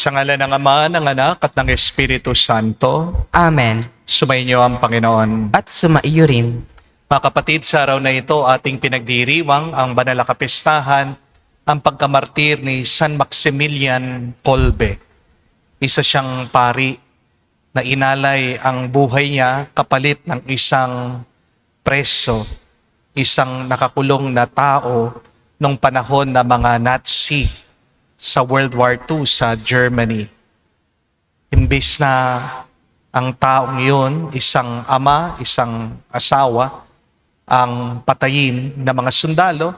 Sa ngalan ng Ama, ng Anak, at ng Espiritu Santo. Amen. Sumainyo ang Panginoon. At sumaiyo rin. Mga kapatid, sa araw na ito ating pinagdiriwang ang banal na kapistahan, ang pagkamartir ni San Maximilian Kolbe. Isa siyang pari na inalay ang buhay niya kapalit ng isang preso, isang nakakulong na tao nung panahon ng mga Nazi sa World War II sa Germany. Imbis na ang taong yun, isang ama, isang asawa, ang patayin ng mga sundalo,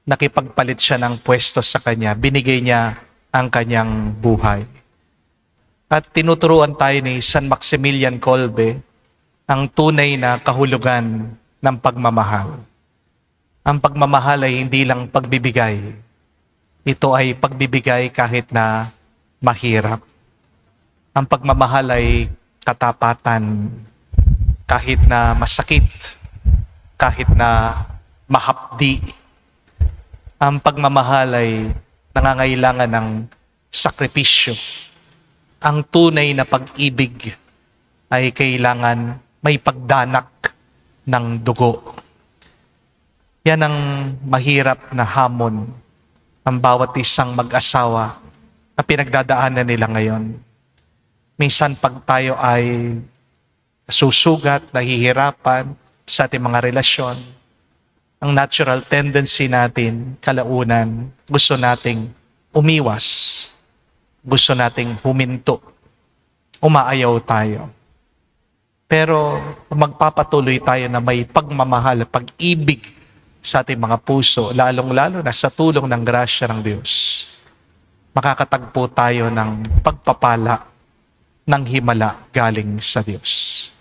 nakipagpalit siya ng pwesto sa kanya. Binigay niya ang kanyang buhay. At tinuturuan tayo ni San Maximilian Kolbe ang tunay na kahulugan ng pagmamahal. Ang pagmamahal ay hindi lang pagbibigay. Ito ay pagbibigay kahit na mahirap. Ang pagmamahal ay katapatan kahit na masakit, kahit na mahapdi. Ang pagmamahal ay nangangailangan ng sakripisyo. Ang tunay na pag-ibig ay kailangan may pagdanak ng dugo. Yan ang mahirap na hamon ang bawat isang mag-asawa na pinagdadaanan nila ngayon. Minsan pag tayo ay susugat, nahihirapan sa ating mga relasyon, ang natural tendency natin, kalaunan, gusto nating umiwas, gusto nating huminto, umaayaw tayo. Pero magpapatuloy tayo na may pagmamahal, pag-ibig sa ating mga puso, lalong-lalo na sa tulong ng grasya ng Diyos, makakatagpo tayo ng pagpapala ng himala galing sa Diyos.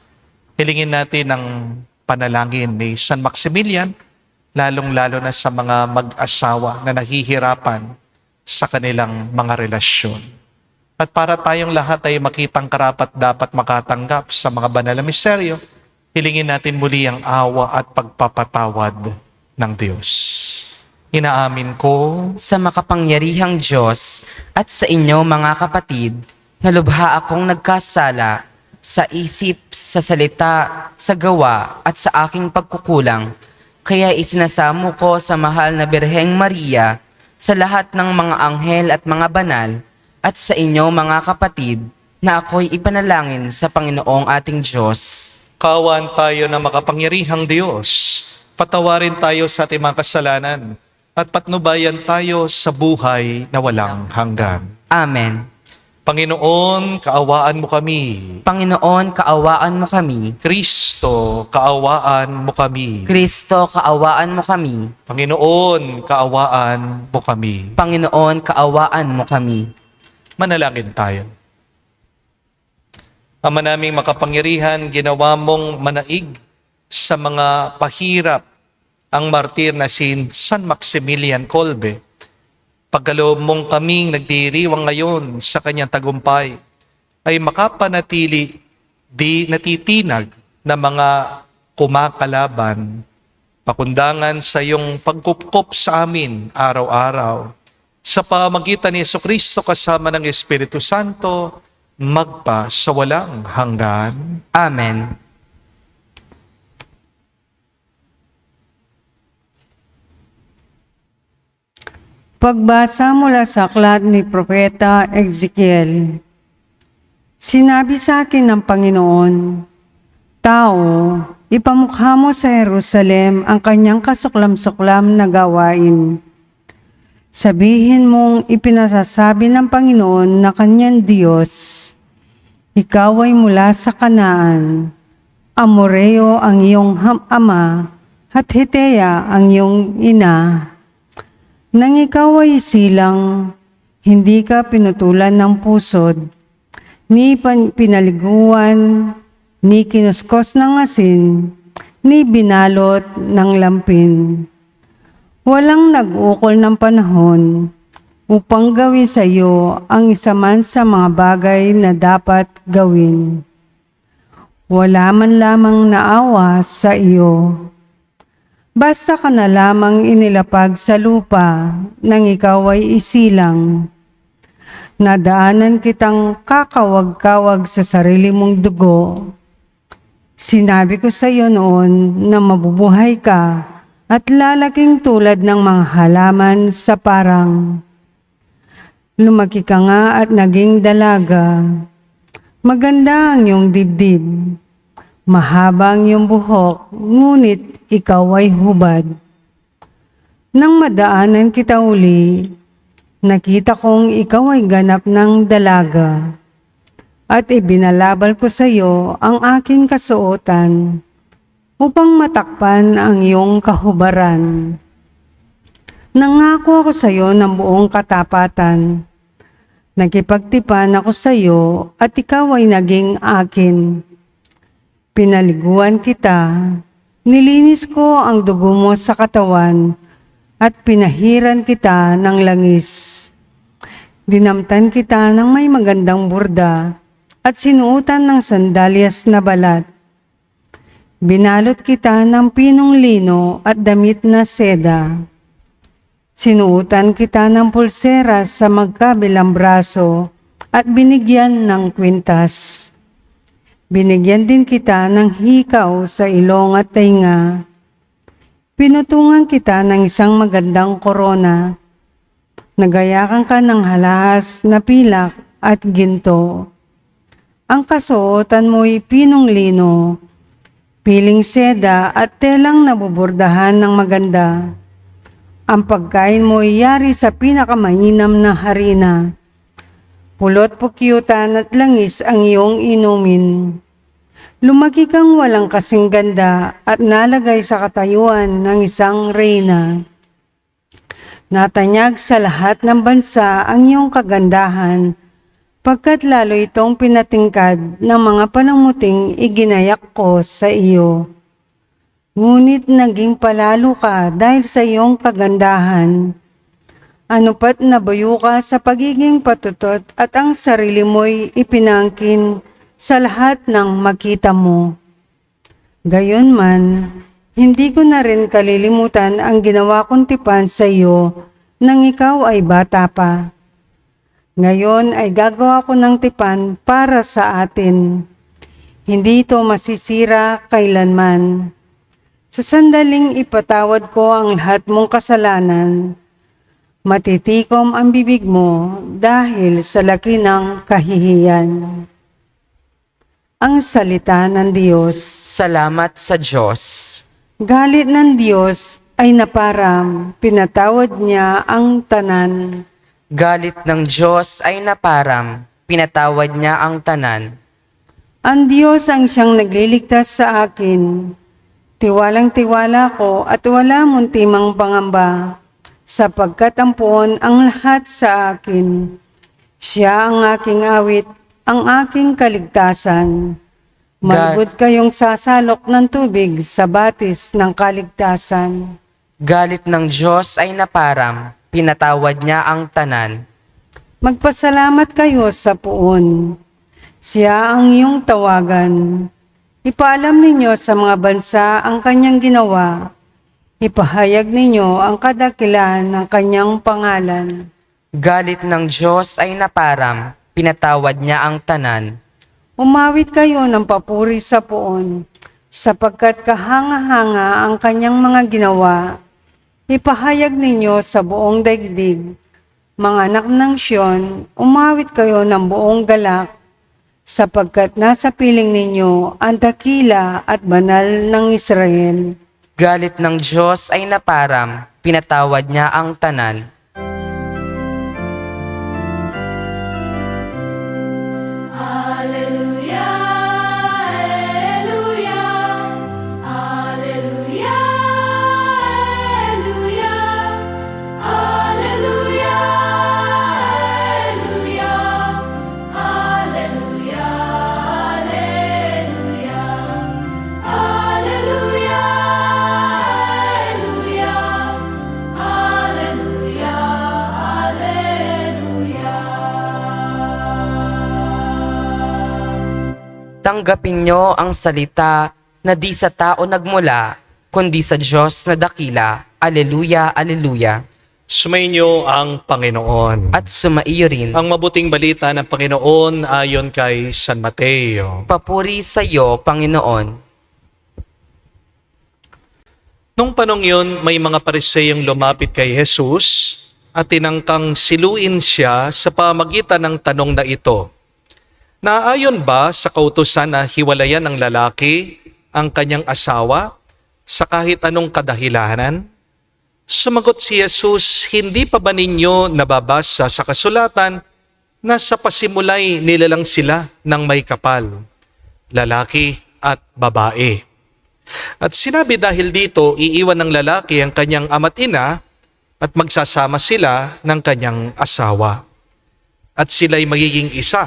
Hilingin natin ang panalangin ni San Maximilian, lalong-lalo na sa mga mag-asawa na nahihirapan sa kanilang mga relasyon. At para tayong lahat ay makitang karapat dapat makatanggap sa mga banal na misteryo, hilingin natin muli ang awa at pagpapatawad ng Diyos. Inaamin ko Sa makapangyarihang Diyos at sa inyo mga kapatid, na lubha akong nagkasala sa isip, sa salita, sa gawa at sa aking pagkukulang. Kaya isinasamo ko sa mahal na Birheng Maria, sa lahat ng mga anghel at mga banal, at sa inyo mga kapatid, na ako'y ipanalangin sa Panginoong ating Diyos. kawan tayo na makapangyarihang Diyos. Patawarin tayo sa ating mga kasalanan at patnubayan tayo sa buhay na walang hanggan. Amen. Panginoon, kaawaan mo kami. Panginoon, kaawaan mo kami. Kristo, kaawaan mo kami. Kristo, kaawaan mo kami. Panginoon, kaawaan mo kami. Panginoon, kaawaan mo kami. Manalangin tayo. Ama naming makapangyarihan, ginawa mong manaig sa mga pahirap ang martir na si San Maximilian Kolbe. Pagkaloob mong kaming nagdiriwang ngayon sa kanyang tagumpay, ay makapanatili di natitinag na mga kumakalaban, pakundangan sa iyong pagkupkop sa amin araw-araw. Sa pamagitan ni Jesucristo kasama ng Espiritu Santo, magpa sa walang hanggan. Amen. Pagbasa mula sa aklat ni Propeta Ezekiel. Sinabi sa akin ng Panginoon, "Tao, ipamukha mo sa Jerusalem ang kanyang kasuklam-suklam na gawain. Sabihin mong ipinasasabi ng Panginoon na kanyang Diyos, ikaw ay mula sa Kanaan, Amoreo ang iyong ama, at Hetea ang iyong ina. Nang ikaw ay silang, hindi ka pinutulan ng pusod, ni pinaliguan, ni kinuskos ng asin, ni binalot ng lampin. Walang nag-ukol ng panahon upang gawin sa iyo ang isa man sa mga bagay na dapat gawin. Wala man lamang naawa sa iyo. Basta ka na lamang inilapag sa lupa nang ikaw ay isilang. Nadaanan kitang kakawag-kawag sa sarili mong dugo. Sinabi ko sa iyo noon na mabubuhay ka at lalaking tulad ng mga halaman sa parang. Lumaki ka nga at naging dalaga. Maganda ang iyong dibdib. Mahaba ang iyong buhok, ngunit ikaw ay hubad. Nang madaanan kita uli, nakita kong ikaw ay ganap ng dalaga. At ibinalabal ko sa iyo ang aking kasuotan upang matakpan ang iyong kahubaran. Nangako ako sa iyo ng buong katapatan. Nakipagtipan ako sa iyo at ikaw ay naging akin. Pinaliguan kita, nilinis ko ang dugo mo sa katawan at pinahiran kita ng langis. Dinamtan kita ng may magandang burda at sinuotan ng sandalyas na balat. Binalot kita ng pinong lino at damit na seda. Sinuotan kita ng pulseras sa magkabilang braso at binigyan ng kwintas. Binigyan din kita ng hikaw sa ilong at tainga. Pinutungan kita ng isang magandang korona. Nagayakan ka ng halahas na pilak at ginto. Ang kasuotan mo'y pinong lino, piling seda at telang nabubordahan ng maganda. Ang pagkain mo'y yari sa pinakamainam na harina. Pulot pukyutan at langis ang iyong inumin. Lumaki kang walang kasing ganda at nalagay sa katayuan ng isang reyna. Natanyag sa lahat ng bansa ang iyong kagandahan, pagkat lalo itong pinatingkad ng mga panamuting iginayak ko sa iyo. Ngunit naging palalo ka dahil sa iyong kagandahan. Ano pat nabayo ka sa pagiging patutot at ang sarili mo'y ipinangkin sa lahat ng makita mo. Gayunman, hindi ko na rin kalilimutan ang ginawa kong tipan sa iyo nang ikaw ay bata pa. Ngayon ay gagawa ko ng tipan para sa atin. Hindi ito masisira kailanman. Sa sandaling ipatawad ko ang lahat mong kasalanan. Matitikom ang bibig mo dahil sa laki ng kahihiyan. Ang salita ng Diyos. Salamat sa Diyos. Galit ng Diyos ay naparam, pinatawad niya ang tanan. Galit ng Diyos ay naparam, pinatawad niya ang tanan. Ang Diyos ang siyang nagliligtas sa akin. Tiwalang-tiwala ko at wala muntimang pangamba, sapagkat ang puon ang lahat sa akin. Siya ang aking awit, ang aking kaligtasan. Malugod kayong sasalok ng tubig sa batis ng kaligtasan. Galit ng Diyos ay naparam, pinatawad niya ang tanan. Magpasalamat kayo sa puon. Siya ang iyong tawagan. Ipaalam ninyo sa mga bansa ang kanyang ginawa. Ipahayag ninyo ang kadakilaan ng kanyang pangalan. Galit ng Diyos ay naparam, pinatawad niya ang tanan. Umawit kayo ng papuri sa puon, sapagkat kahanga-hanga ang kanyang mga ginawa. Ipahayag ninyo sa buong daigdig. Mga anak ng Siyon, umawit kayo ng buong galak, sapagkat nasa piling ninyo ang dakila at banal ng Israel. Galit ng Diyos ay naparam, pinatawad niya ang tanan. Tanggapin niyo ang salita na di sa tao nagmula, kundi sa Diyos na dakila. Aleluya, aleluya. Sumainyo ang Panginoon. At sumaiyo rin. Ang mabuting balita ng Panginoon ayon kay San Mateo. Papuri sa iyo, Panginoon. Nung panong yun, may mga Pariseyong lumapit kay Jesus at tinangkang siluin siya sa pamagitan ng tanong na ito. Naayon ba sa kautusan na hiwalayan ng lalaki ang kanyang asawa sa kahit anong kadahilanan? Sumagot si Jesus, hindi pa ba ninyo nababasa sa kasulatan na sa pasimulay nilalang sila ng may kapal, lalaki at babae? At sinabi dahil dito, iiwan ng lalaki ang kanyang ama't ina at magsasama sila ng kanyang asawa. At sila'y magiging isa.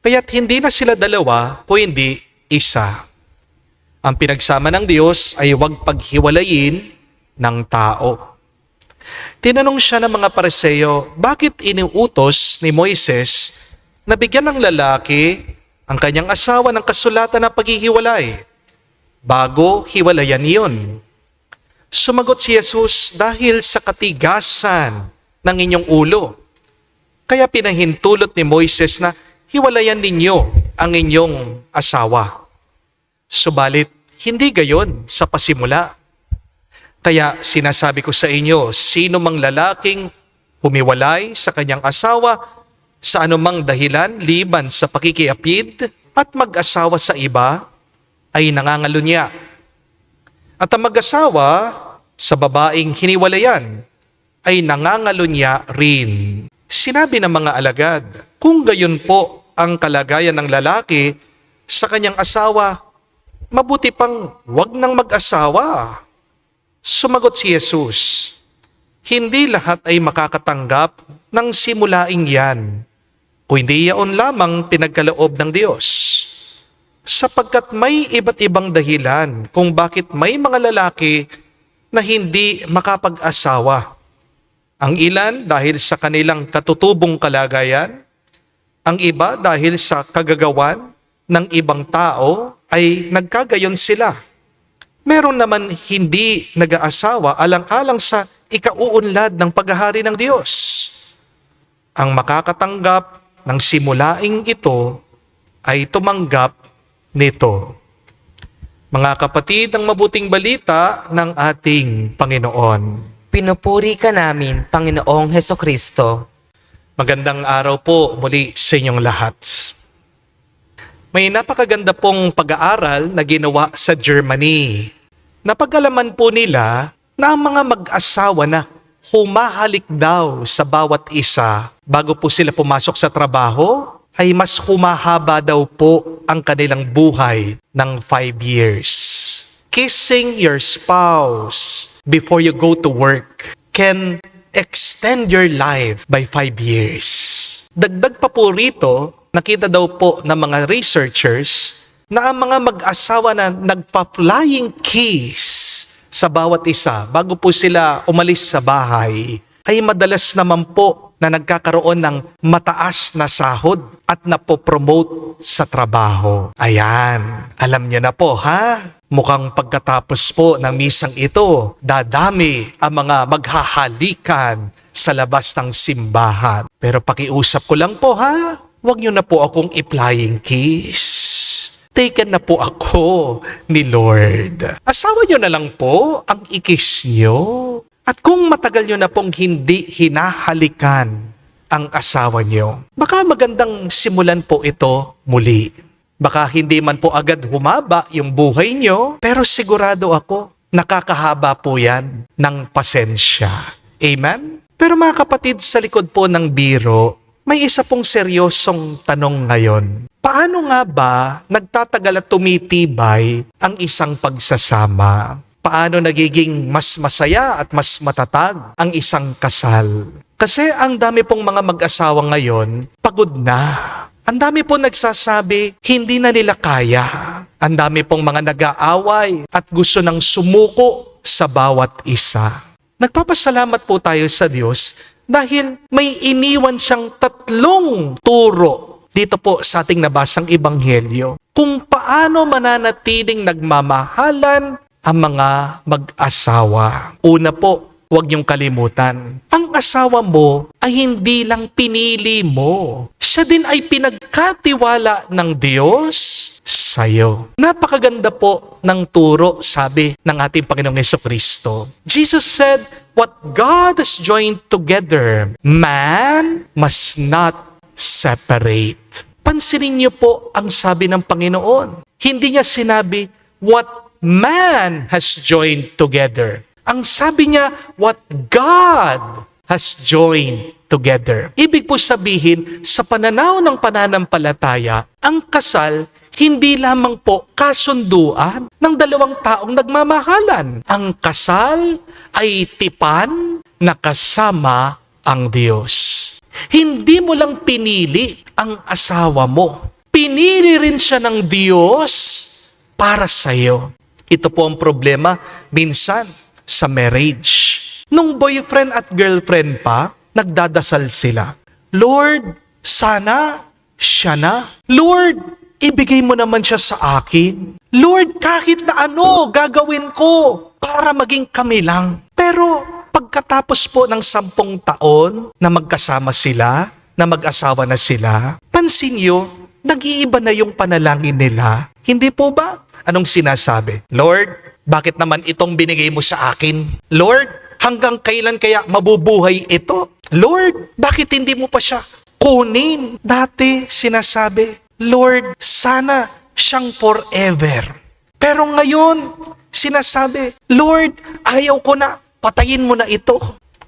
Kaya't hindi na sila dalawa, kundi isa. Ang pinagsama ng Diyos ay huwag paghiwalayin ng tao. Tinanong siya ng mga Pariseo, bakit iniutos ni Moises na bigyan ng lalaki ang kanyang asawa ng kasulatan na paghihiwalay bago hiwalayan iyon? Sumagot si Jesus, dahil sa katigasan ng inyong ulo. Kaya pinahintulot ni Moises na hiwalayan ninyo ang inyong asawa. Subalit, hindi gayon sa pasimula. Kaya sinasabi ko sa inyo, sino mang lalaking humiwalay sa kanyang asawa sa anumang dahilan liban sa pakikiapid at mag-asawa sa iba, ay nangangalunya. At ang mag-asawa sa babaeng hiniwalayan ay nangangalunya rin. Sinabi ng mga alagad, kung gayon po ang kalagayan ng lalaki sa kanyang asawa, mabuti pang wag nang mag-asawa. Sumagot si Jesus, hindi lahat ay makakatanggap ng simulaing yan, kundi yaon lamang pinagkaloob ng Diyos. Sapagkat may iba't ibang dahilan kung bakit may mga lalaki na hindi makapag-asawa. Ang ilan dahil sa kanilang katutubong kalagayan, ang iba dahil sa kagagawan ng ibang tao ay nagkagayon sila. Meron naman hindi nag-aasawa alang-alang sa ikauunlad ng paghahari ng Diyos. Ang makakatanggap ng simulaing ito ay tumanggap nito. Mga kapatid, ang mabuting balita ng ating Panginoon. Pinupuri ka namin, Panginoong Hesukristo. Magandang araw po muli sa inyong lahat. May napakaganda pong pag-aaral na ginawa sa Germany. Napag-alaman po nila na ang mga mag-asawa na humahalik daw sa bawat isa bago po sila pumasok sa trabaho, ay mas humahaba daw po ang kanilang buhay ng 5 years. Kissing your spouse before you go to work can extend your life by 5 years. Dagdag pa po rito, nakita daw po ng mga researchers na ang mga mag-asawa na nagpa-flying kiss sa bawat isa bago po sila umalis sa bahay, ay madalas naman po na nagkakaroon ng mataas na sahod at napopromote sa trabaho. Ayan, alam niyo na po ha? Mukhang pagkatapos po ng misang ito, dadami ang mga maghahalikan sa labas ng simbahan. Pero pakiusap ko lang po ha? Huwag niyo na po akong i-flying kiss. Taken na po ako ni Lord. Asawa niyo na lang po ang ikis niyo. At kung matagal niyo na pong hindi hinahalikan ang asawa niyo, baka magandang simulan po ito muli. Baka hindi man po agad humaba yung buhay niyo, pero sigurado ako, nakakahaba po yan ng pasensya. Amen? Pero mga kapatid, sa likod po ng biro, may isa pong seryosong tanong ngayon. Paano nga ba nagtatagal at tumitibay ang isang pagsasama? Paano nagiging mas masaya at mas matatag ang isang kasal? Kasi ang dami pong mga mag-asawa ngayon, pagod na. Ang dami pong nagsasabi, hindi na nila kaya. Ang dami pong mga nag-aaway at gusto nang sumuko sa bawat isa. Nagpapasalamat po tayo sa Diyos dahil may iniwan siyang 3 turo dito po sa ating nabasang ebanghelyo kung paano mananatiling nagmamahalan ang mga mag-asawa. Una po, huwag niyong kalimutan. Ang asawa mo ay hindi lang pinili mo. Siya din ay pinagkatiwala ng Diyos sa'yo. Napakaganda po ng turo, sabi ng ating Panginoong Jesucristo. Jesus said, what God has joined together, man must not separate. Pansinin niyo po ang sabi ng Panginoon. Hindi niya sinabi, what man has joined together. Ang sabi niya, what God has joined together. Ibig po sabihin, sa pananaw ng pananampalataya, ang kasal hindi lamang po kasunduan ng dalawang taong nagmamahalan. Ang kasal ay tipan na kasama ang Diyos. Hindi mo lang pinili ang asawa mo. Pinili rin siya ng Diyos para sa iyo. Ito po ang problema minsan sa marriage. Nung boyfriend at girlfriend pa, nagdadasal sila. Lord, sana siya na. Lord, ibigay mo naman siya sa akin. Lord, kahit na ano gagawin ko para maging kami lang. Pero pagkatapos po ng 10 taon na magkasama sila, na mag-asawa na sila, pansin niyo, nag-iiba na yung panalangin nila. Hindi po ba? Anong sinasabi? Lord, bakit naman itong binigay mo sa akin? Lord, hanggang kailan kaya mabubuhay ito? Lord, bakit hindi mo pa siya kunin? Dati sinasabi, Lord, sana siyang forever. Pero ngayon, sinasabi, Lord, ayaw ko na, patayin mo na ito.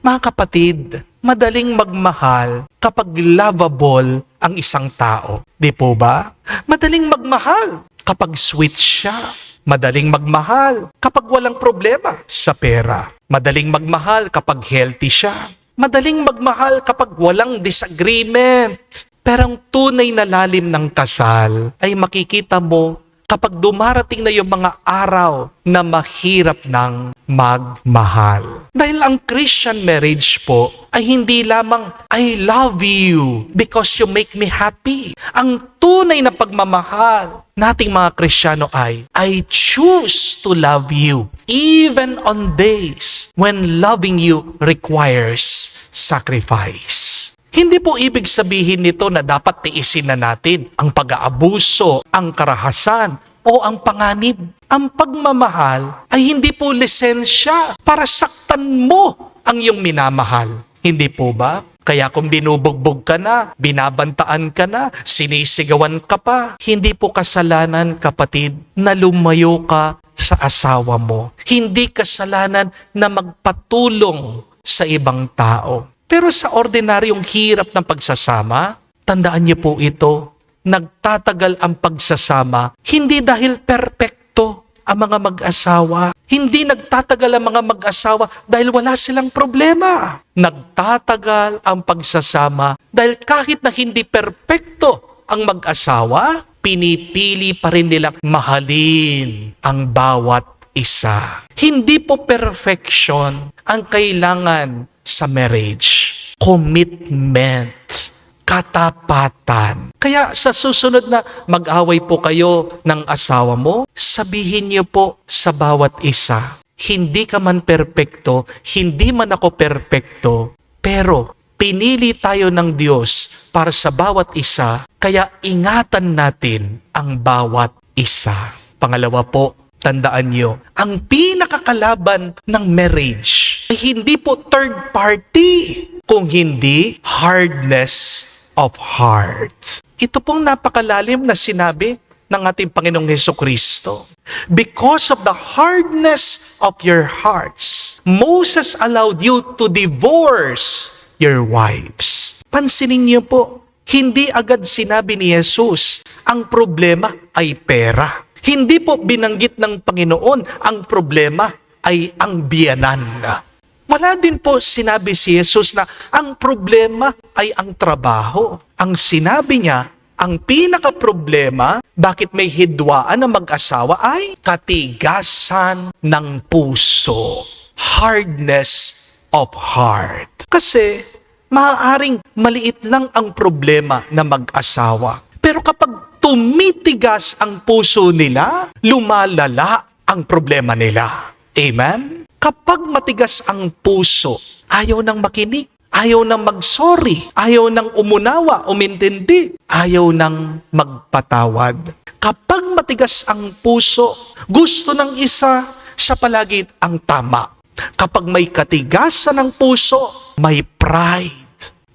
Mga kapatid, madaling magmahal kapag lovable ang isang tao. Di po ba? Madaling magmahal kapag sweet siya. Madaling magmahal kapag walang problema sa pera. Madaling magmahal kapag healthy siya. Madaling magmahal kapag walang disagreement. Pero ang tunay na lalim ng kasal ay makikita mo kapag dumarating na yung mga araw na mahirap ng magmahal. Dahil ang Christian marriage po ay hindi lamang, I love you because you make me happy. Ang tunay na pagmamahal nating mga Kristiyano ay, I choose to love you even on days when loving you requires sacrifice. Hindi po ibig sabihin nito na dapat tiisin na natin ang pag-aabuso, ang karahasan, o ang panganib. Ang pagmamahal ay hindi po lisensya para saktan mo ang iyong minamahal. Hindi po ba? Kaya kung binubugbog ka na, binabantaan ka na, sinisigawan ka pa, hindi po kasalanan, kapatid, na lumayo ka sa asawa mo. Hindi kasalanan na magpatulong sa ibang tao. Pero sa ordinaryong hirap ng pagsasama, tandaan niyo po ito, nagtatagal ang pagsasama, hindi dahil perpekto ang mga mag-asawa. Hindi nagtatagal ang mga mag-asawa dahil wala silang problema. Nagtatagal ang pagsasama dahil kahit na hindi perpekto ang mag-asawa, pinipili pa rin nilang mahalin ang bawat isa. Hindi po perfection ang kailangan sa marriage. Commitment. Katapatan. Kaya sa susunod na mag-away po kayo ng asawa mo, sabihin niyo po sa bawat isa, hindi ka man perpekto, hindi man ako perpekto, pero pinili tayo ng Diyos para sa bawat isa, kaya ingatan natin ang bawat isa. Pangalawa po, tandaan nyo, ang pinakakalaban ng marriage ay hindi po third party, kung hindi hardness of heart. Ito pong napakalalim na sinabi ng ating Panginoong Jesucristo. Because of the hardness of your hearts, Moses allowed you to divorce your wives. Pansinin niyo po, hindi agad sinabi ni Jesus, ang problema ay pera. Hindi po binanggit ng Panginoon, ang problema ay ang biyanan. Wala din po sinabi si Jesus na ang problema ay ang trabaho. Ang sinabi niya, ang pinaka-problema, bakit may hidwaan ng mag-asawa ay katigasan ng puso. Hardness of heart. Kasi maaaring maliit lang ang problema ng mag-asawa. Pero kapag tumitigas ang puso nila, lumalala ang problema nila. Amen? Kapag matigas ang puso, ayaw nang makinig, ayaw nang mag-sorry, ayaw nang umunawa, umintindi, ayaw nang magpatawad. Kapag matigas ang puso, gusto ng isa, siya palagi ang tama. Kapag may katigasan ng puso, may pride.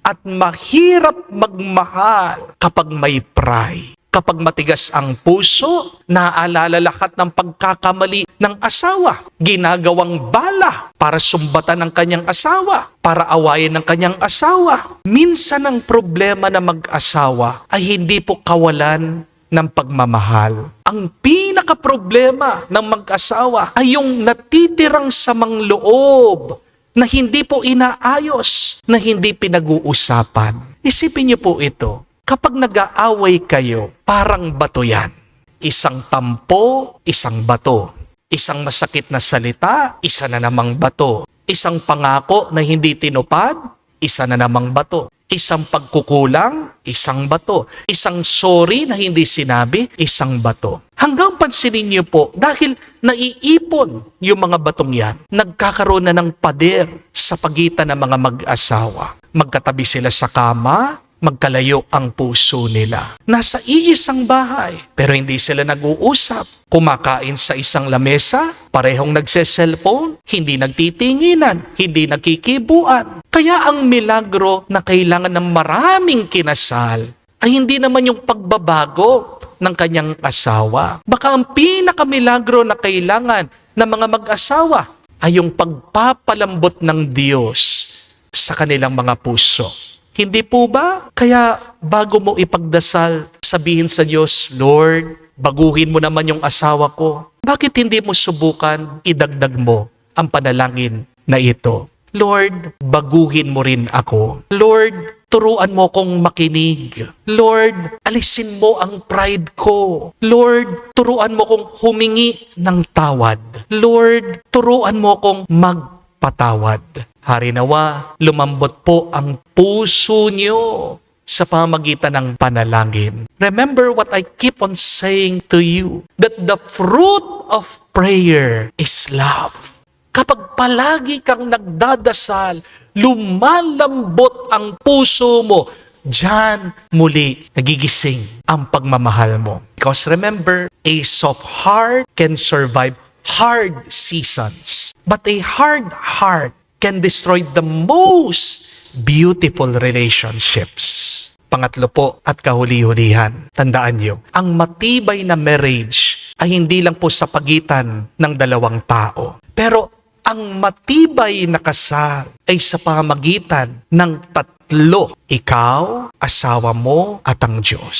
At mahirap magmahal kapag may pride. Kapag matigas ang puso, naaalala lahat ng pagkakamali ng asawa. Ginagawang bala para sumbatan ng kanyang asawa, para awayin ng kanyang asawa. Minsan ang problema ng mag-asawa ay hindi po kawalan ng pagmamahal. Ang pinaka-problema ng mag-asawa ay yung natitirang samang loob na hindi po inaayos, na hindi pinag-uusapan. Isipin niyo po ito. Kapag nag-aaway kayo, parang bato yan. Isang tampo, isang bato. Isang masakit na salita, isa na namang bato. Isang pangako na hindi tinupad, isa na namang bato. Isang pagkukulang, isang bato. Isang sorry na hindi sinabi, isang bato. Hanggang pansinin niyo po, dahil naiipon yung mga batong yan, nagkakaroon na ng pader sa pagitan ng mga mag-asawa. Magkatabi sila sa kama, magkalayo ang puso nila. Nasa iisang bahay, pero hindi sila nag-uusap. Kumakain sa isang lamesa, parehong nagse-cellphone, hindi nagtitinginan, hindi nagkikibuan. Kaya ang milagro na kailangan ng maraming kinasal ay hindi naman yung pagbabago ng kanyang asawa. Baka ang pinakamilagro na kailangan ng mga mag-asawa ay yung pagpapalambot ng Diyos sa kanilang mga puso. Hindi po ba? Kaya bago mo ipagdasal, sabihin sa Diyos, Lord, baguhin mo naman yung asawa ko. Bakit hindi mo subukan, idagdag mo ang panalangin na ito? Lord, baguhin mo rin ako. Lord, turuan mo kong makinig. Lord, alisin mo ang pride ko. Lord, turuan mo kong humingi ng tawad. Lord, turuan mo kong magpatawad. Hari nawa, lumambot po ang puso niyo sa pamagitan ng panalangin. Remember what I keep on saying to you, that the fruit of prayer is love. Kapag palagi kang nagdadasal, lumalambot ang puso mo, diyan muli nagigising ang pagmamahal mo. Because remember, a soft heart can survive hard seasons, but a hard heart can destroy the most beautiful relationships. Pangatlo po at kahuli-hulihan, tandaan nyo, ang matibay na marriage ay hindi lang po sa pagitan ng dalawang tao. Pero ang matibay na kasal ay sa pamamagitan ng tatlo. Ikaw, asawa mo, at ang Diyos.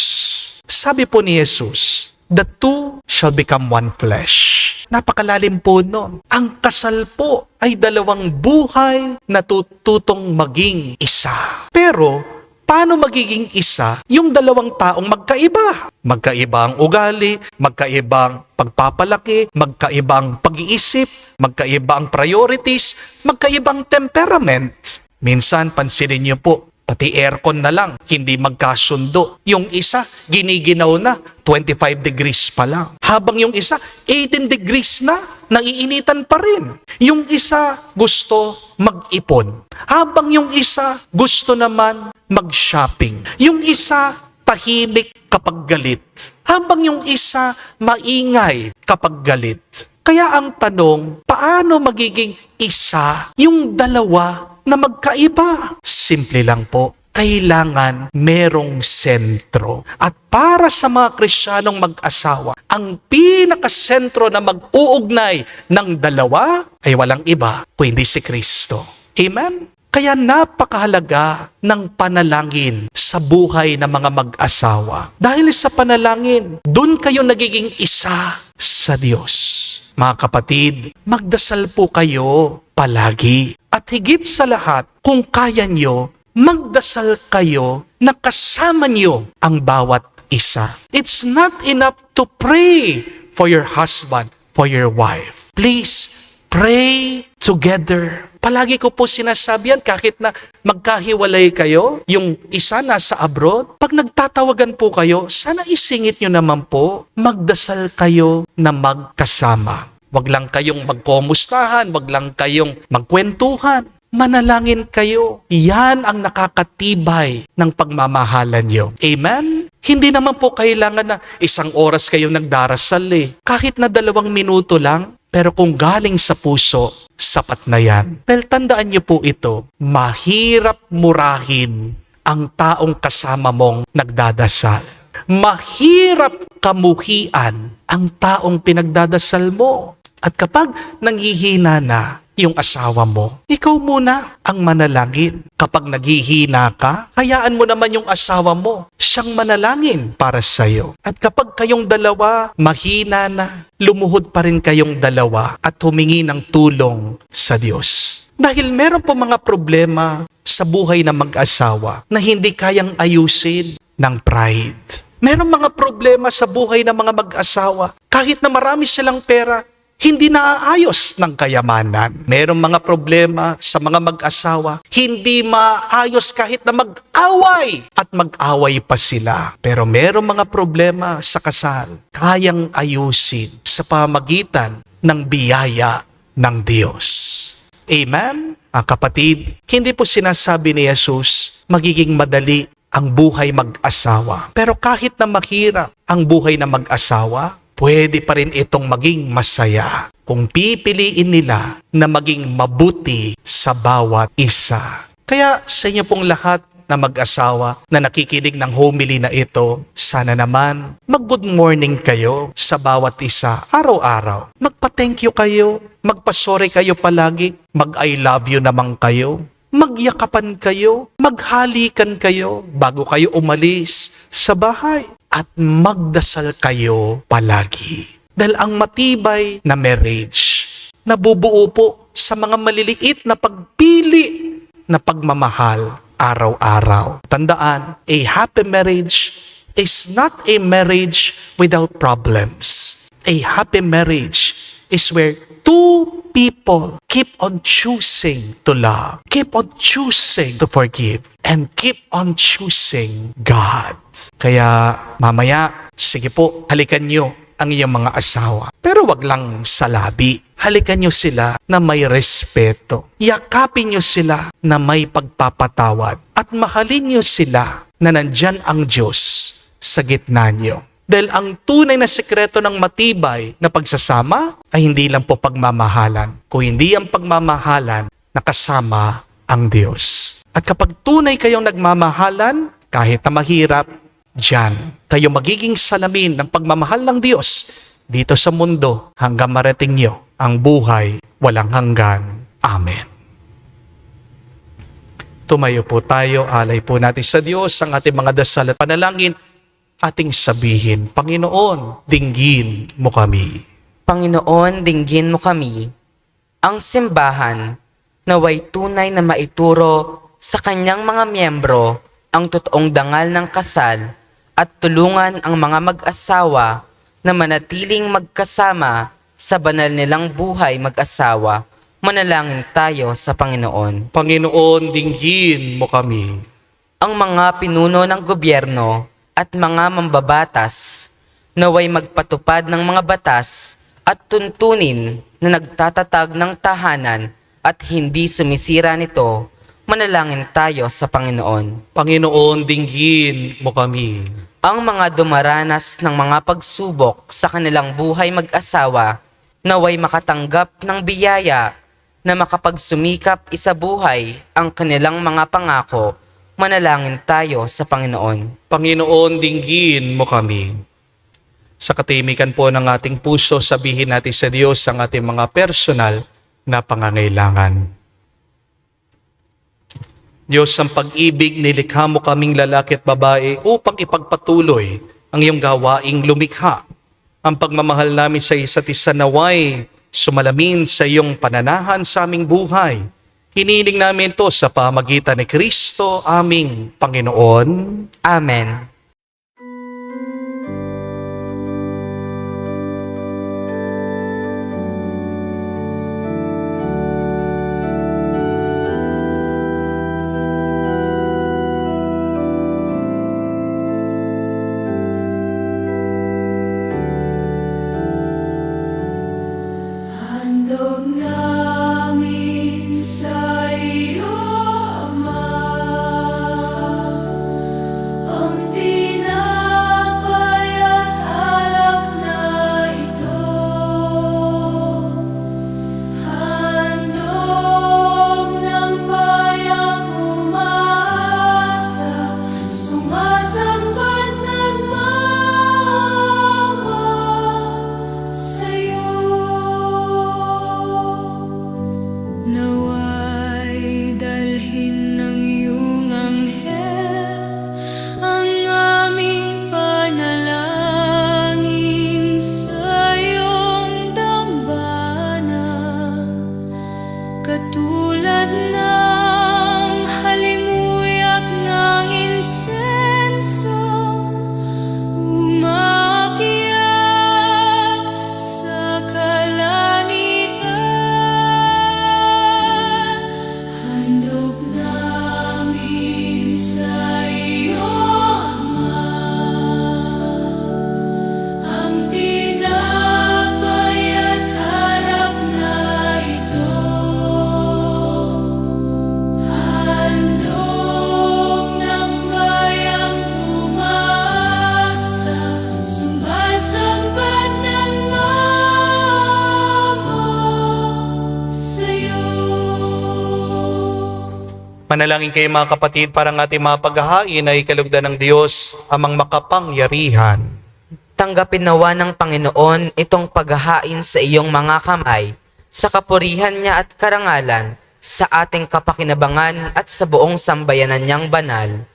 Sabi po ni Jesus, the two shall become one flesh. Napakalalim po nun. Ang kasal po ay dalawang buhay na tututong maging isa. Pero, paano magiging isa yung dalawang taong magkaiba? Magkaiba ang ugali, magkaibang pagpapalaki, magkaibang pag-iisip, magkaibang priorities, magkaibang temperament. Minsan, pansinin niyo po, pati aircon na lang, hindi magkasundo. Yung isa, giniginaw na, 25 degrees pa lang. Habang yung isa, 18 degrees na, naiinitan pa rin. Yung isa, gusto mag-ipon. Habang yung isa, gusto naman mag-shopping. Yung isa, tahimik kapag galit. Habang yung isa, maingay kapag galit. Kaya ang tanong, paano magiging isa yung dalawa na magkaiba? Simple lang po, kailangan merong sentro. At para sa mga Kristiyanong mag-asawa, ang pinakasentro na mag-uugnay ng dalawa ay walang iba kundi si Kristo. Amen? Kaya napakahalaga ng panalangin sa buhay ng mga mag-asawa. Dahil sa panalangin, doon kayo nagiging isa sa Diyos. Mga kapatid, magdasal po kayo palagi. At higit sa lahat, kung kaya nyo, magdasal kayo na kasama nyo ang bawat isa. It's not enough to pray for your husband, for your wife. Please, pray together. Palagi ko po sinasabi yan, kahit na magkahiwalay kayo, yung isa nasa abroad, pag nagtatawagan po kayo, sana isingit nyo naman po, magdasal kayo na magkasama. Wag lang kayong magkomustahan, wag lang kayong magkwentuhan. Manalangin kayo. Yan ang nakakatibay ng pagmamahalan nyo. Amen? Hindi naman po kailangan na 1 oras kayong nagdarasal eh. Kahit na 2 minuto lang, pero kung galing sa puso, sapat na yan. Dahil tandaan nyo po ito, mahirap murahin ang taong kasama mong nagdadasal. Mahirap kamuhian ang taong pinagdadasal mo. At kapag nanghihina na yung asawa mo, ikaw muna ang manalangin. Kapag naghihina ka, hayaan mo naman yung asawa mo siyang manalangin para sa'yo. At kapag kayong dalawa mahina na, lumuhod pa rin kayong dalawa at humingi ng tulong sa Diyos. Dahil meron po mga problema sa buhay ng mag-asawa na hindi kayang ayusin ng pride. Meron mga problema sa buhay ng mga mag-asawa. Kahit na marami silang pera, hindi naaayos ng kayamanan. Merong mga problema sa mga mag-asawa, hindi maayos kahit na mag-away at mag-away pa sila. Pero merong mga problema sa kasal, kayang ayusin sa pamagitan ng biyaya ng Diyos. Amen? Mga kapatid, hindi po sinasabi ni Jesus magiging madali ang buhay mag-asawa. Pero kahit na mahirap ang buhay na mag-asawa, pwede pa rin itong maging masaya kung pipiliin nila na maging mabuti sa bawat isa. Kaya sa inyo pong lahat na mag-asawa na nakikinig ng homily na ito, sana naman mag-good morning kayo sa bawat isa araw-araw. Magpa-thank you kayo, magpa-sorry kayo palagi, mag-I love you naman kayo. Magyakapan kayo, maghalikan kayo bago kayo umalis sa bahay. At magdasal kayo palagi. Dahil ang matibay na marriage, nabubuo po sa mga maliliit na pagpili na pagmamahal araw-araw. Tandaan, a happy marriage is not a marriage without problems. A happy marriage is where two people keep on choosing to love, keep on choosing to forgive, and keep on choosing God. Kaya mamaya, sige po, halikan nyo ang iyong mga asawa. Pero wag lang sa labi. Halikan nyo sila na may respeto. Yakapin nyo sila na may pagpapatawad. At mahalin nyo sila na nandyan ang Diyos sa gitna nyo. Dahil ang tunay na sekreto ng matibay na pagsasama ay hindi lang po pagmamahalan. Kung hindi ang pagmamahalan, nakasama ang Diyos. At kapag tunay kayong nagmamahalan, kahit na mahirap, diyan kayo magiging salamin ng pagmamahal ng Diyos dito sa mundo hanggang marating nyo ang buhay walang hanggan. Amen. Tumayo po tayo, alay po natin sa Diyos ang ating mga dasal at panalangin. Ating sabihin, Panginoon, dinggin mo kami. Panginoon, dinggin mo kami. Ang simbahan naway tunay na maituro sa kanyang mga miyembro ang totoong dangal ng kasal at tulungan ang mga mag-asawa na manatiling magkasama sa banal nilang buhay mag-asawa. Manalangin tayo sa Panginoon. Panginoon, dinggin mo kami. Ang mga pinuno ng gobyerno at mga mambabatas naway magpatupad ng mga batas at tuntunin na nagtatatag ng tahanan at hindi sumisira nito. Manalangin tayo sa Panginoon. Panginoon, dinggin mo kami. Ang mga dumaranas ng mga pagsubok sa kanilang buhay mag-asawa naway makatanggap ng biyaya na makapagsumikap isabuhay ang kanilang mga pangako. Manalangin tayo sa Panginoon. Panginoon, dinggin mo kami. Sa katimikan po ng ating puso, sabihin natin sa Diyos ang ating mga personal na pangangailangan. Diyos, ang pag-ibig, nilikha mo kaming lalaki at babae upang ipagpatuloy ang iyong gawaing lumikha. Ang pagmamahal namin sa isa't isa naway sumalamin sa iyong pananahan sa aming buhay. Hiniling namin ito sa pamagitan ni Kristo, aming Panginoon. Amen. Manalangin kayo mga kapatid para ang ating mga paghahain ay kalugdan ng Diyos, amang makapangyarihan. Tanggapin nawa ng Panginoon itong paghahain sa iyong mga kamay, sa kapurihan niya at karangalan, sa ating kapakinabangan at sa buong sambayanan niyang banal.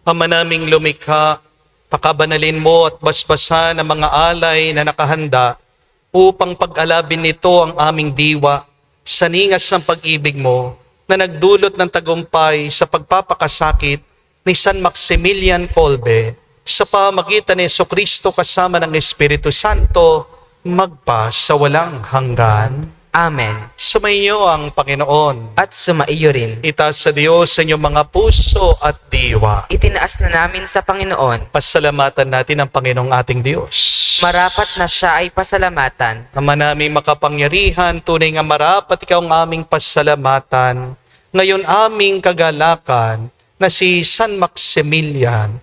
Ama naming lumikha, pakabanalin mo at basbasan ang mga alay na nakahanda upang pag-alabin nito ang aming diwa sa ningas ng pag-ibig mo na nagdulot ng tagumpay sa pagpapakasakit ni San Maximilian Kolbe sa pamagitan ni Jesucristo kasama ng Espiritu Santo magpa sa walang hanggan. Amen. Sumainyo ang Panginoon. At sumaiyo rin. Itaas sa Diyos sa inyong mga puso at diwa. Itinaas na namin sa Panginoon. Pasalamatan natin ang Panginoong ating Diyos. Marapat na siya ay pasalamatan. Ama naming makapangyarihan, tunay nga marapat ikaw ang aming pasalamatan. Ngayon aming kagalakan na si San Maximilian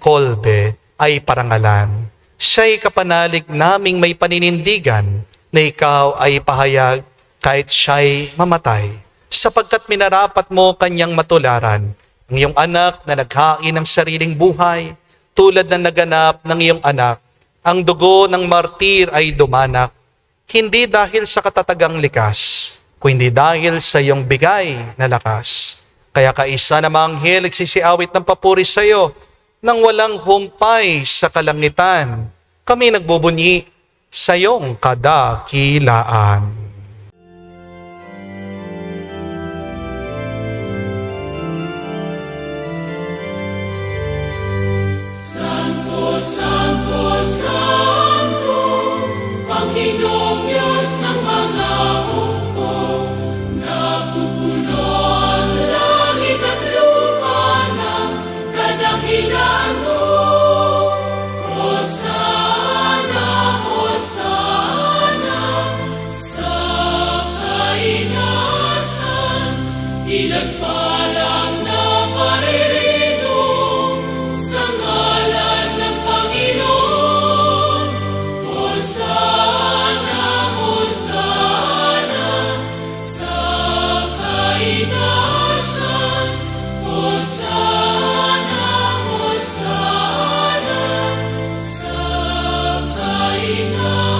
Kolbe ay parangalan. Siya'y kapanalig naming may paninindigan na ikaw ay pahayag kahit siya'y mamatay. Sapagkat minarapat mo kanyang matularan ang iyong anak na naghain ng sariling buhay, tulad na naganap ng iyong anak, ang dugo ng martir ay dumanak, hindi dahil sa katatagang likas, kundi dahil sa iyong bigay na lakas. Kaya kaisa na mga anghel nagsisiawit ng papuri sa iyo, nang walang humpay sa kalangitan, kami nagbubunyi sa iyong kadakilaan. Santo, Santo, Santo, Panginoong Diyos ng mga hukbo, napupuno ang langit at lupa ng kadakilan mo. Hosana, Hosana, sa kainasan, pinagpalang na paririto sa ngalan ng Panginoon. Hosana, Hosana, sa kainasan. Hosana, Hosana, sa kainasan.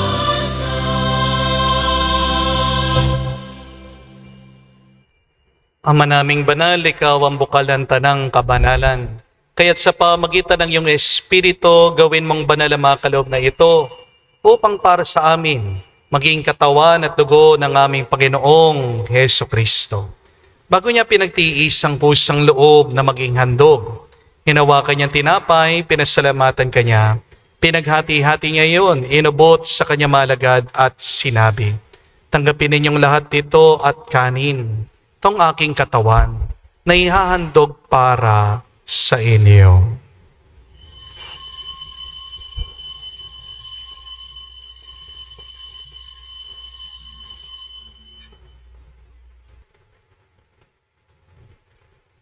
Ama naming banal, ikaw ang bukal ng tanang kabanalan. Kaya't sa pamagitan ng iyong Espiritu, gawin mong banal ang mga kaloob na ito upang para sa amin maging katawan at dugo ng aming Panginoong Heso Kristo. Bago niya pinagtiis ang pusang loob na maging handog, hinawakan niyang tinapay, pinasalamatan kanya, pinaghati-hati niya iyon, inubot sa kanya malagad at sinabi, tanggapin ninyong lahat ito at kanin, tong aking katawan na ihahandog para sa inyo.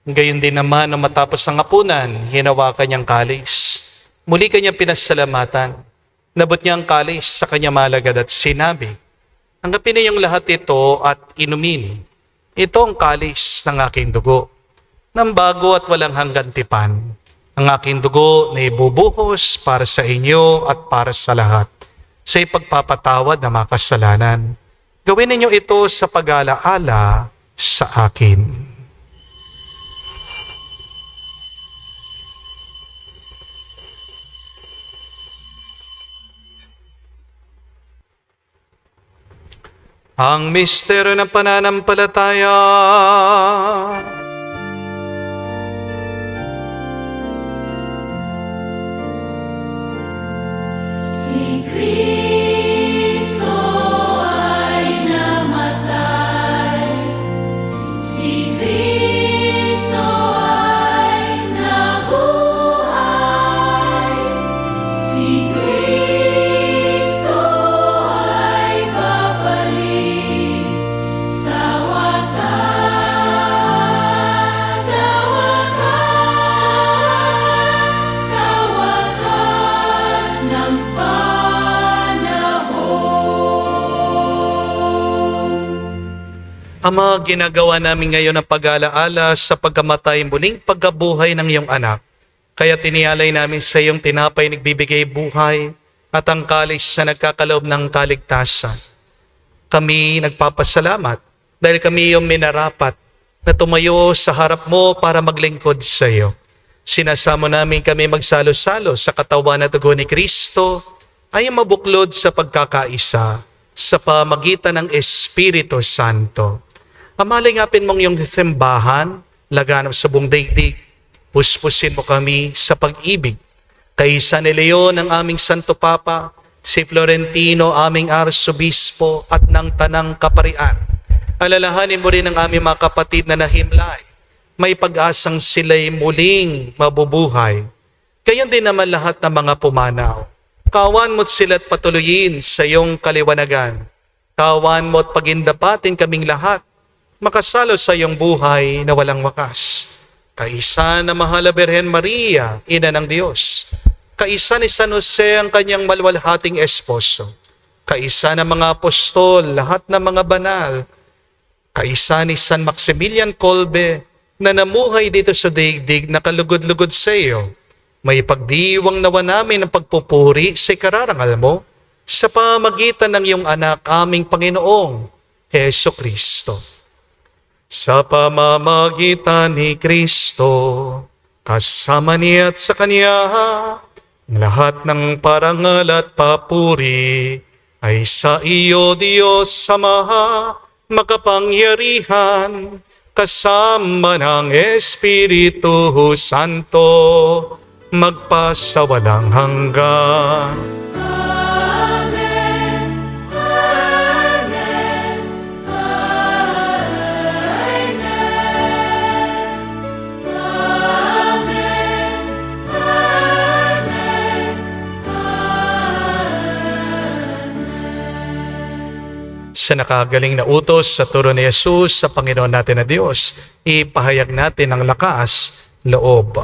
Gayon din naman nang matapos ang hapunan, hinawakan niyang kalis. Muli kanyang pinasalamatan. Nabot niya ang kalis sa kanya malagad at sinabi, tanggapin ninyong lahat ito at inumin. Ito ang kalis ng aking dugo, ng bago at walang hanggan tipan. Ang aking dugo na ibubuhos para sa inyo at para sa lahat, sa ipagpapatawad ng mga kasalanan. Gawin ninyo ito sa pag-alaala sa akin. Ang misteryo ng pananampalataya. Si Kristo ay namatay, si Kristo ay nabuhay, si Kristo ay babalik sa wakas. Ama, ginagawa namin ngayon ang pag-alaala sa pagkamatay muling pagkabuhay ng iyong anak. Kaya tinialay namin sa iyong tinapay nagbibigay buhay at ang kalis na nagkakaloob ng kaligtasan. Kami nagpapasalamat dahil kami iyong minarapat na tumayo sa harap mo para maglingkod sa iyo. Sinasamo namin kami magsalo-salo sa katawan at dugo ni Kristo ay mabuklod sa pagkakaisa sa pamagitan ng Espiritu Santo. Amalingapin mong iyong simbahan, laganap sa buong daigdig. Puspusin mo kami sa pag-ibig. Kaisa ni Leon ang aming Santo Papa, si Florentino aming Arsobispo at ng Tanang Kaparian. Alalahanin mo rin ang aming mga kapatid na nahimlay. May pag-asang sila'y muling mabubuhay. Gayon din naman lahat ng mga pumanaw. Kawan mo't sila't patuloyin sa iyong kaliwanagan. Kawan mo't pagindapatin kaming lahat, makasalo sa iyong buhay na walang wakas. Kaisa na mahal na Birhen Maria, Ina ng Diyos. Kaisa ni San Jose ang kanyang malwalhating esposo. Kaisa ng mga apostol, lahat ng mga banal. Kaisa ni San Maximilian Kolbe na namuhay dito sa daigdig na kalugod-lugod sa iyo. May pagdiwang nawa namin ang pagpupuri sa ikararangal mo sa pamagitan ng iyong anak aming Panginoong Heso Kristo. Sa pamamagitan ni Kristo, kasama niya at sa Kanya, lahat ng parangal at papuri ay sa iyo, Diyos Ama, makapangyarihan, kasama ng Espiritu Santo, magpasawalang hanggan. Amen. Amen. Amen. Amen. Amen. Sa nakagaling na utos sa turo ni Jesus sa Panginoon natin na Diyos, ipahayag natin ang lakas, loob.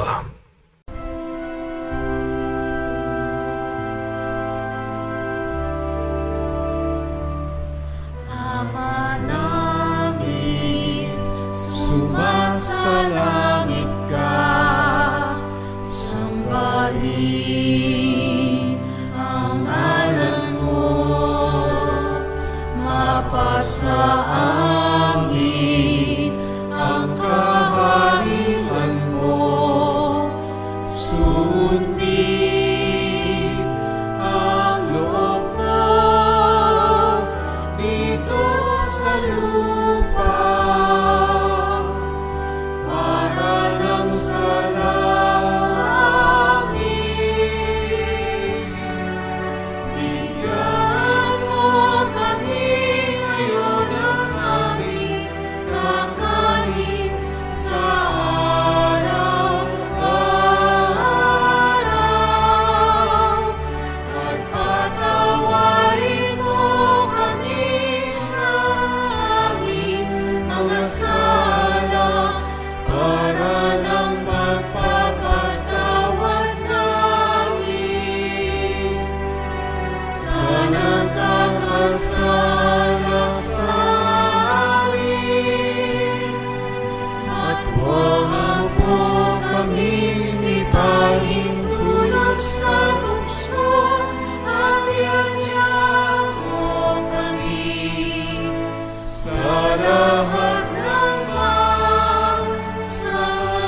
Ama namin, sumasalangit ka, sambahin ang ngalan mo, mapasa amin ang kaharian mo, sundin ang loob mo dito sa lupa para lang sa langit. Bigyan mo kami ngayon ng aming kakanin sa araw-araw at patawarin mo kami sa aming mga sala para ng pagpapatawad namin sa nagkakasala sa amin. At huwag mo kami ipahintulot sa tukso at iadya mo kami sa lahat ng masama.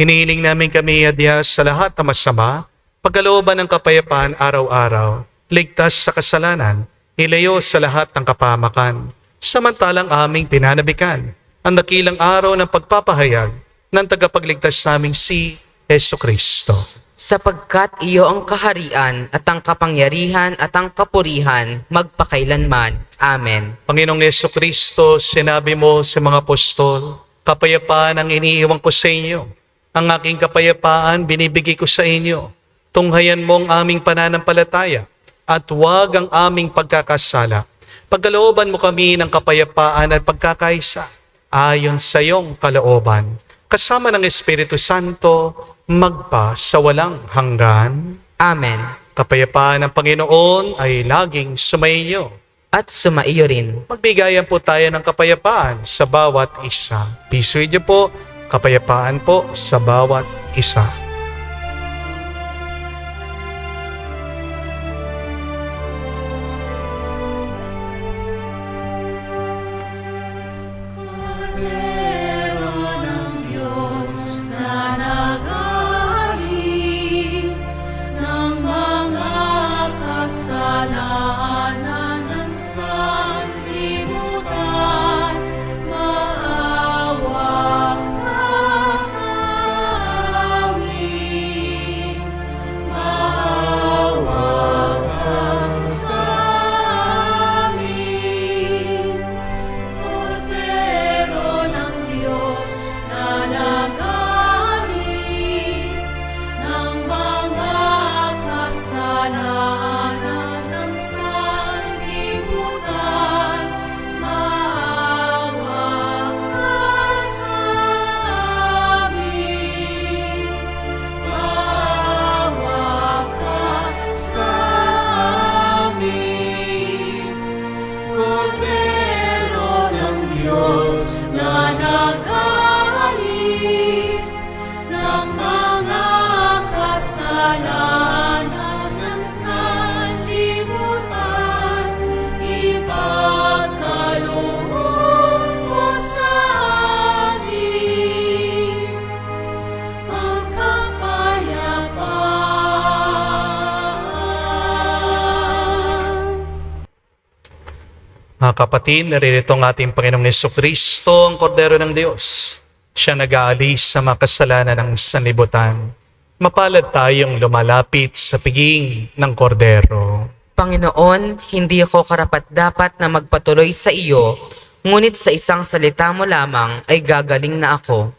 Hinihiling namin kami adya sa lahat na masama, pagkalooban ng kapayapaan araw-araw, ligtas sa kasalanan, ilayo sa lahat ng kapamakan, samantalang aming pinanabikan ang dakilang araw ng pagpapahayag ng tagapagligtas naming si Heso Kristo. Sapagkat iyo ang kaharian at ang kapangyarihan at ang kapurihan magpakailanman. Amen. Panginoong Heso Kristo, sinabi mo sa mga apostol, kapayapaan ang iniiwan ko sa inyo. Ang aking kapayapaan binibigay ko sa inyo. Tunghayan mo ang aming pananampalataya at huwag ang aming pagkakasala. Pagkalooban mo kami ng kapayapaan at pagkakaisa ayon sa iyong kalooban. Kasama ng Espiritu Santo, magpa sa walang hanggan. Amen. Kapayapaan ng Panginoon ay laging sumainyo. at sumaiyo rin. Magbigayan po tayo ng kapayapaan sa bawat isa. Peace with you po, kapayapaan po sa bawat isa. Kordero ng Diyos na nag-aalis ng mga kasalanan ng sanlibutan, maawa ka sa amin. Maawa ka sa amin. Kordero ng Diyos na nag-aalis ng mga kasalanan ng sanlibutan, maawa ka sa amin. Maawa ka sa amin. Kordero ng Diyos na nag-aalis ng mga kasalanan ng sanlibutan, ipagkaloob mo sa amin ang kapayapaan. Mga kapatid, naririto ang ating Panginoong Jesucristo, ang Kordero ng Diyos. Siya nag-aalis sa mga kasalanan ng sanlibutan. Mapalad tayong lumalapit sa piging ng Kordero. Panginoon, hindi ako karapat-dapat na magpatuloy sa iyo, ngunit sa isang salita mo lamang ay gagaling na ako.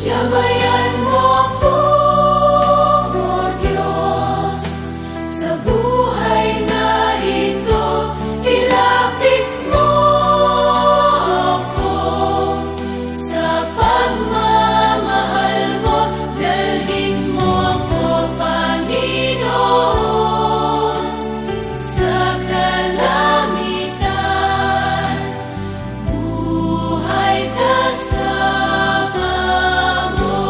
Gabayan mo ako, O Diyos, sa buhay na ito. Ilapit mo ako sa pagmamahal mo. Dalhin mo ako, Panginoon, sa kalamitan. Buhay kasama mo.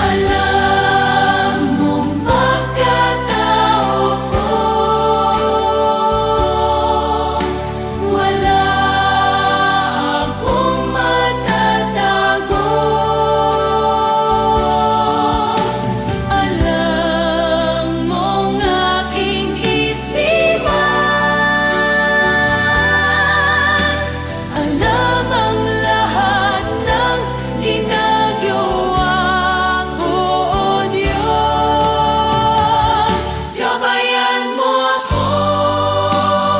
Alam mong pagkatao ko, wala akong matatago. Alam mong aking isipan. Alam ang lahat ng ginagawa ko, O Diyos. Gabayan mo ako,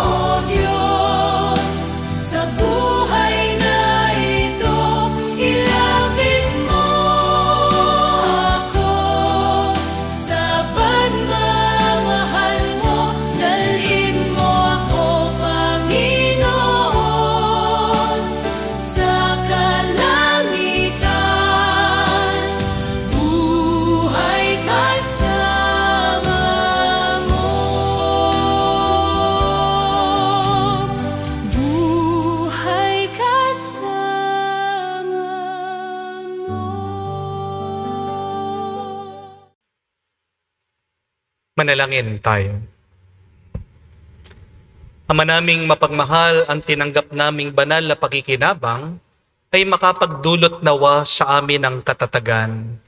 O Diyos, sa buhay na ito. Ilapit mo ako sa pagmamahal mo. Dalhin mo ako, Panginoon, sa kalamitan. Buhay kasama mo. Buhay kasama mo. Manalangin tayo. Ama naming mapagmahal, ang tinanggap naming banal na pakikinabang ay makapagdulot nawa sa amin ng katatagan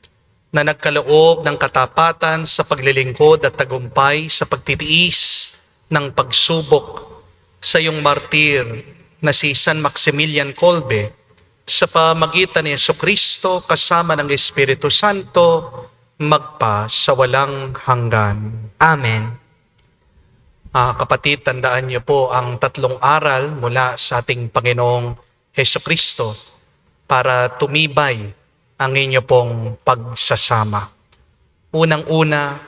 na nagkaloob ng katapatan sa paglilingkod at tagumpay sa pagtitiis ng pagsubok sa iyong martir na si San Maximilian Kolbe sa pamagitan ni Jesucristo kasama ng Espiritu Santo magpa sa walang hanggan. Amen. Kapatid, tandaan niyo po ang tatlong aral mula sa ating Panginoong Hesukristo para tumibay ang inyo pong pagsasama. Unang-una,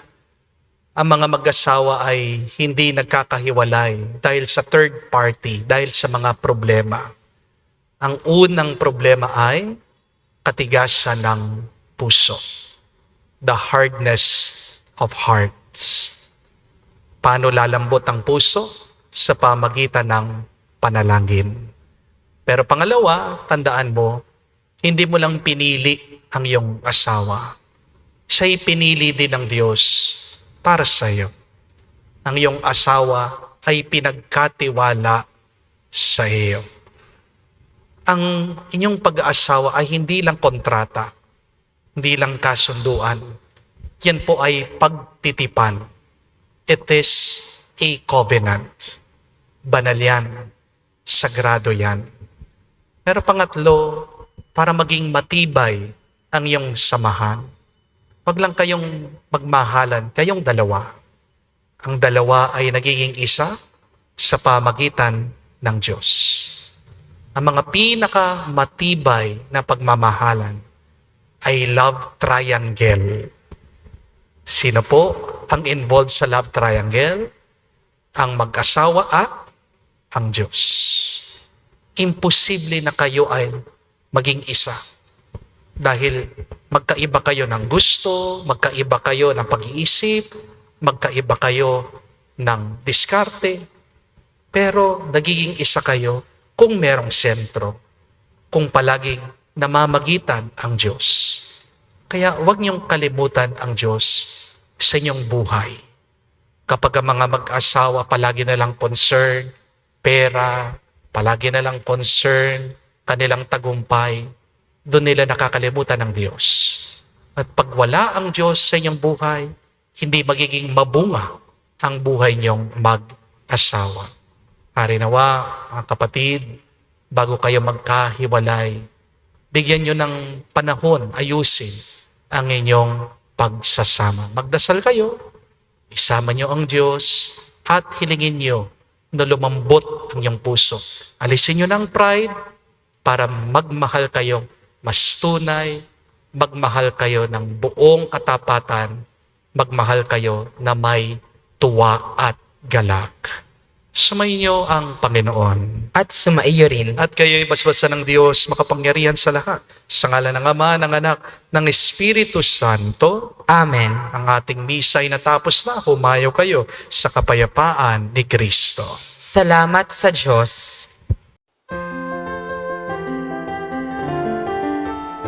ang mga mag-asawa ay hindi nagkakahiwalay dahil sa third party, dahil sa mga problema. Ang unang problema ay katigasan ng puso. The hardness of hearts. Paano lalambot ang puso? Sa pamagitan ng panalangin. Pero pangalawa, tandaan mo, hindi mo lang pinili ang iyong asawa. Siya'y pinili din ng Diyos para sa iyo. Ang iyong asawa ay pinagkatiwala sa iyo. Ang inyong pag-aasawa ay hindi lang kontrata, hindi lang kasunduan. Yan po ay pagtitipan. It is a covenant. Banal yan. Sagrado yan. Pero pangatlo, para maging matibay ang iyong samahan, wag lang kayong magmahalan, kayong dalawa. Ang dalawa ay nagiging isa sa pamagitan ng Diyos. Ang mga pinakamatibay na pagmamahalan ay love triangle. Sino po ang involved sa love triangle? Ang mag-asawa at ang Diyos. Imposible na kayo ay maging isa. Dahil magkaiba kayo ng gusto, magkaiba kayo ng pag-iisip, magkaiba kayo ng diskarte, pero nagiging isa kayo kung merong sentro, kung palaging namamagitan ang Diyos. Kaya huwag niyong kalimutan ang Diyos sa inyong buhay. Kapag ang mga mag-asawa palagi na lang concern, pera, palagi na lang concern, kanilang tagumpay, doon nila nakakalimutan ng Diyos. At pag wala ang Diyos sa inyong buhay, hindi magiging mabunga ang buhay niyong mag-asawa. Harinawa, mga kapatid, bago kayo magkahiwalay, bigyan niyo ng panahon, ayusin ang inyong pagsasama. Magdasal kayo, isama niyo ang Diyos, at hilingin niyo na lumambot ang iyong puso. Alisin niyo ng pride para magmahal kayo mas tunay, magmahal kayo ng buong katapatan, magmahal kayo na may tuwa at galak. Sumainyo ang Panginoon. At sumaiyo rin. At kayo'y basbasan ng Diyos, makapangyarihan sa lahat. Sa ngalan ng Ama, ng Anak, ng Espiritu Santo. Amen. Ang ating misa ay natapos na. Humayo kayo sa kapayapaan ni Kristo. Salamat sa Diyos.